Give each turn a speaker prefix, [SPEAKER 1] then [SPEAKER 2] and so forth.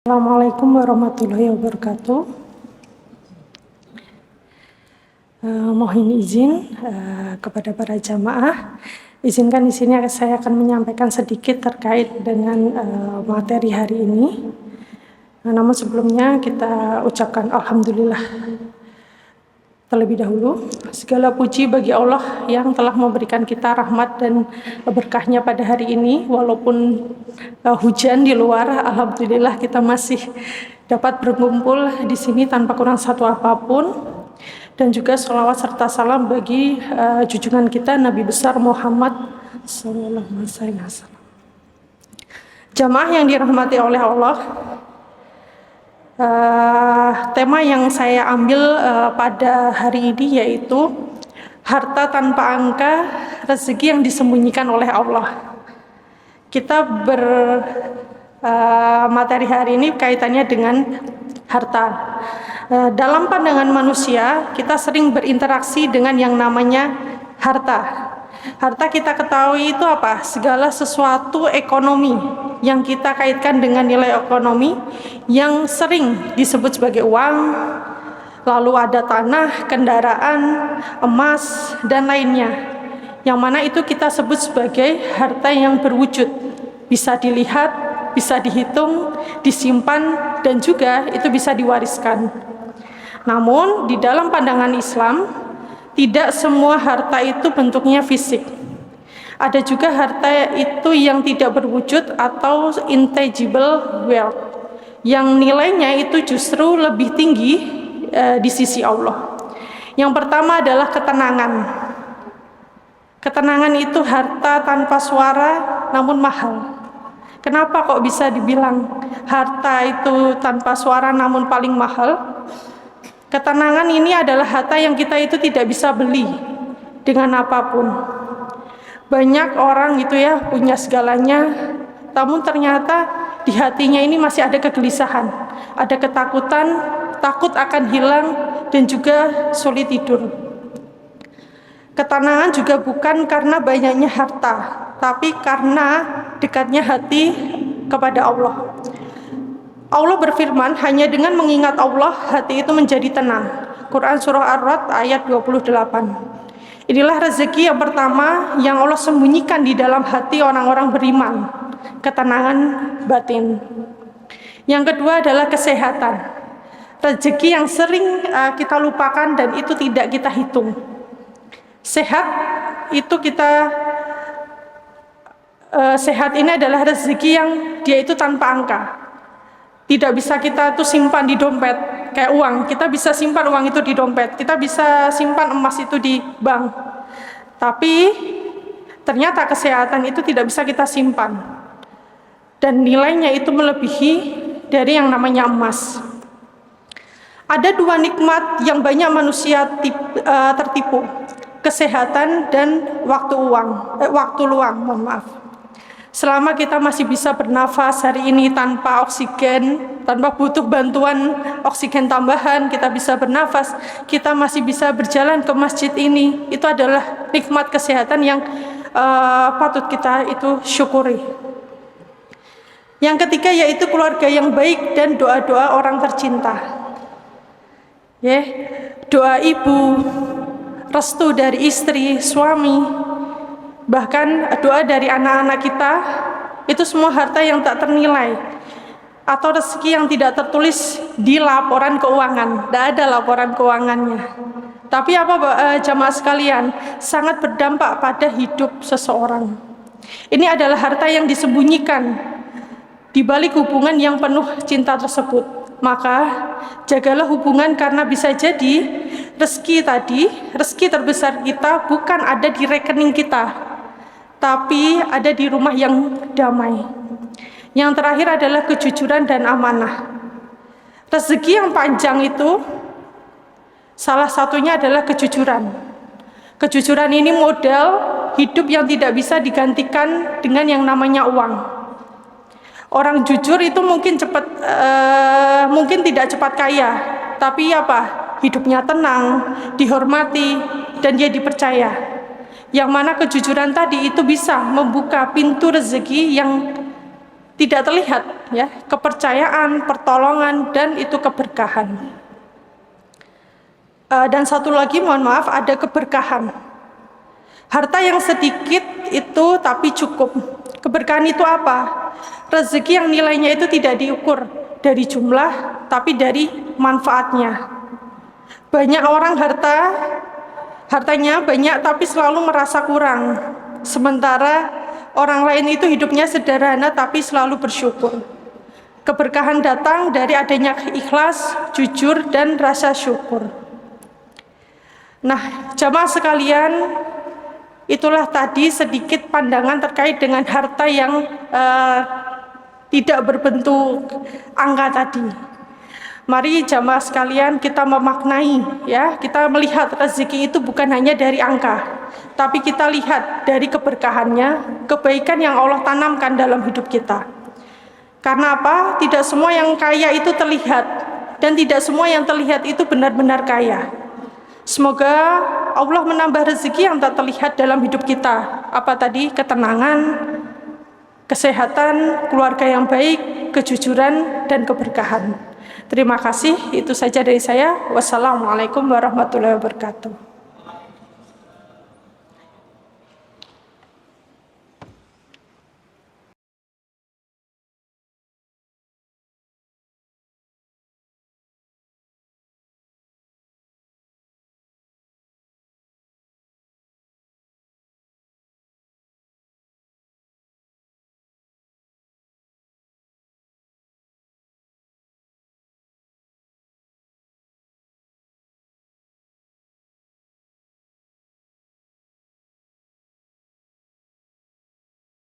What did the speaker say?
[SPEAKER 1] Assalamualaikum warahmatullahi wabarakatuh. Mohon izin kepada para jamaah, izinkan di sini saya akan menyampaikan sedikit terkait dengan materi hari ini. Namun sebelumnya kita ucapkan alhamdulillah terlebih dahulu. Segala puji bagi Allah yang telah memberikan kita rahmat dan berkahnya pada hari ini. Walaupun hujan di luar, alhamdulillah kita masih dapat berkumpul di sini tanpa kurang satu apapun. Dan juga sholawat serta salam bagi junjungan kita Nabi besar Muhammad SAW. Jamaah yang dirahmati oleh Allah, tema yang saya ambil pada hari ini yaitu harta tanpa angka, rezeki yang disembunyikan oleh Allah. Kita materi hari ini kaitannya dengan harta. Dalam pandangan manusia, kita sering berinteraksi dengan yang namanya harta. Harta kita ketahui itu apa? Segala sesuatu ekonomi yang kita kaitkan dengan nilai ekonomi yang sering disebut sebagai uang, lalu ada tanah, kendaraan, emas, dan lainnya. Yang mana itu kita sebut sebagai harta yang berwujud. Bisa dilihat, bisa dihitung, disimpan, dan juga itu bisa diwariskan. Namun di dalam pandangan Islam, tidak semua harta itu bentuknya fisik. Ada juga harta itu yang tidak berwujud atau intangible wealth, yang nilainya itu justru lebih tinggi di sisi Allah. Yang pertama adalah ketenangan. Ketenangan itu harta tanpa suara namun mahal. Kenapa kok bisa dibilang harta itu tanpa suara namun paling mahal? Ketenangan ini adalah harta yang kita itu tidak bisa beli dengan apapun. Banyak orang gitu ya punya segalanya, namun ternyata di hatinya ini masih ada kegelisahan, ada ketakutan, takut akan hilang, dan juga sulit tidur. Ketenangan juga bukan karena banyaknya harta, tapi karena dekatnya hati kepada Allah. Allah berfirman, hanya dengan mengingat Allah, hati itu menjadi tenang. Quran Surah Ar-Ra'd ayat 28. Inilah rezeki yang pertama yang Allah sembunyikan di dalam hati orang-orang beriman. Ketenangan batin. Yang kedua adalah kesehatan. Rezeki yang sering kita lupakan dan itu tidak kita hitung. Sehat itu sehat ini adalah rezeki yang dia itu tanpa angka. Tidak bisa kita tuh simpan di dompet kayak uang. Kita bisa simpan uang itu di dompet, kita bisa simpan emas itu di bank. Tapi ternyata kesehatan itu tidak bisa kita simpan. Dan nilainya itu melebihi dari yang namanya emas. Ada dua nikmat yang banyak manusia tertipu. Kesehatan dan waktu luang, mohon maaf. Selama kita masih bisa bernafas hari ini tanpa oksigen, tanpa butuh bantuan oksigen tambahan, kita bisa bernafas, kita masih bisa berjalan ke masjid ini, itu adalah nikmat kesehatan yang patut kita itu syukuri. Yang ketiga yaitu keluarga yang baik dan doa-doa orang tercinta. Doa ibu, restu dari istri, suami, bahkan doa dari anak-anak kita, itu semua harta yang tak ternilai atau rezeki yang tidak tertulis di laporan keuangan. Tidak ada laporan keuangannya. Tapi apa jamaah sekalian, sangat berdampak pada hidup seseorang. Ini adalah harta yang disembunyikan di balik hubungan yang penuh cinta tersebut. Maka jagalah hubungan, karena bisa jadi rezeki terbesar kita bukan ada di rekening kita, tapi ada di rumah yang damai. Yang terakhir adalah kejujuran dan amanah. Rezeki yang panjang itu salah satunya adalah kejujuran. Kejujuran ini modal hidup yang tidak bisa digantikan dengan yang namanya uang. Orang jujur itu mungkin tidak cepat kaya, tapi hidupnya tenang, dihormati, dan dia dipercaya. Yang mana kejujuran tadi itu bisa membuka pintu rezeki yang tidak terlihat, ya, kepercayaan, pertolongan, dan itu keberkahan. Dan satu lagi, mohon maaf, ada keberkahan. Harta yang sedikit itu tapi cukup. Keberkahan itu apa? Rezeki yang nilainya itu tidak diukur dari jumlah, tapi dari manfaatnya. Banyak orang hartanya banyak tapi selalu merasa kurang. Sementara orang lain itu hidupnya sederhana tapi selalu bersyukur. Keberkahan datang dari adanya ikhlas, jujur, dan rasa syukur. Nah, jamaah sekalian, itulah tadi sedikit pandangan terkait dengan harta yang tidak berbentuk angka tadi. Mari jamaah sekalian kita memaknai, ya, kita melihat rezeki itu bukan hanya dari angka, tapi kita lihat dari keberkahannya, kebaikan yang Allah tanamkan dalam hidup kita. Karena apa? Tidak semua yang kaya itu terlihat, dan tidak semua yang terlihat itu benar-benar kaya. Semoga Allah menambah rezeki yang tak terlihat dalam hidup kita. Apa tadi? Ketenangan, kesehatan, keluarga yang baik, kejujuran, dan keberkahan. Terima kasih, itu saja dari saya. Wassalamualaikum warahmatullahi wabarakatuh.